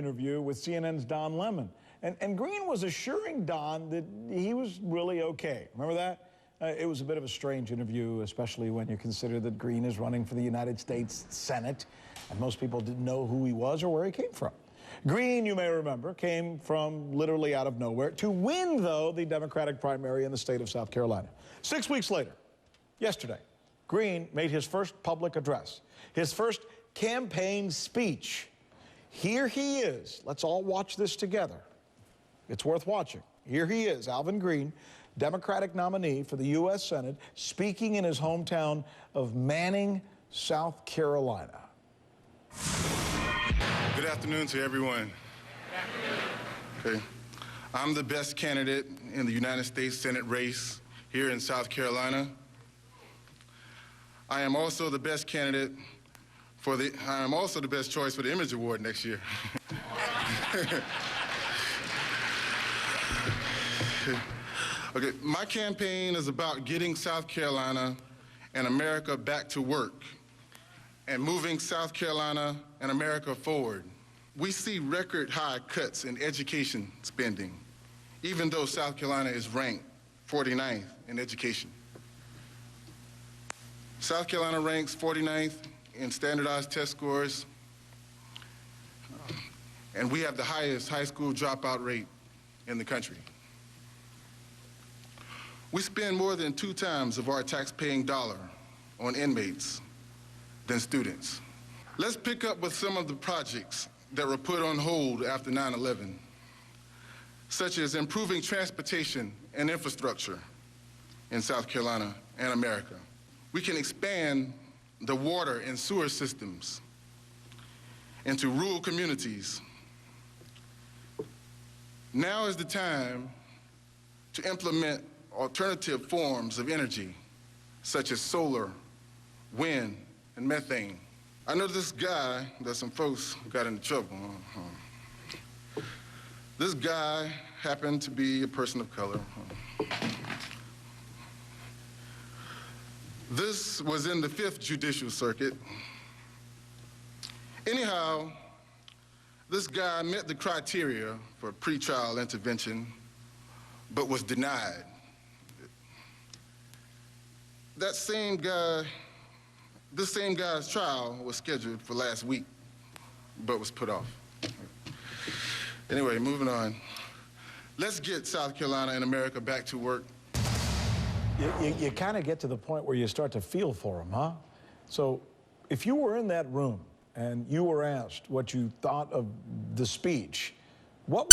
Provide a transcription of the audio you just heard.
interview with CNN's Don Lemon. And Greene was assuring Don that he was really okay. Remember that? It was a bit of a strange interview, especially when you consider that Greene is running for the United States Senate, and most people didn't know who he was or where he came from. Greene, you may remember, came from literally out of nowhere to win, though, the Democratic primary in the state of South Carolina. 6 weeks later, yesterday, Greene made his first public address, his first campaign speech. Here he is. Let's all watch this together. It's worth watching. Here he is, Alvin Greene, Democratic nominee for the U.S. Senate, speaking in his hometown of Manning, South Carolina. Good afternoon to everyone. Okay. I'm the best candidate in the United States Senate race here in South Carolina. I am also the best candidate for the, I am also the best choice for the Image Award next year. Okay, my campaign is about getting South Carolina and America back to work and moving South Carolina and America forward. We see record high cuts in education spending, even though South Carolina is ranked 49th in education. South Carolina ranks 49th in standardized test scores, and we have the highest high school dropout rate in the country. We spend more than 2 times of our tax-paying dollar on inmates than students. Let's pick up with some of the projects that were put on hold after 9/11, such as improving transportation and infrastructure in South Carolina and America. We can expand the water and sewer systems into rural communities. Now is the time to implement alternative forms of energy, such as solar, wind, and methane. I know this guy that some folks got into trouble. This guy happened to be a person of color. This was in the 5th Judicial Circuit. Anyhow, this guy met the criteria for pretrial intervention, but was denied. This same guy's trial was scheduled for last week, but was put off. Anyway, moving on. Let's get South Carolina and America back to work. You kind of get to the point where you start to feel for him, huh? So if you were in that room and you were asked what you thought of the speech, what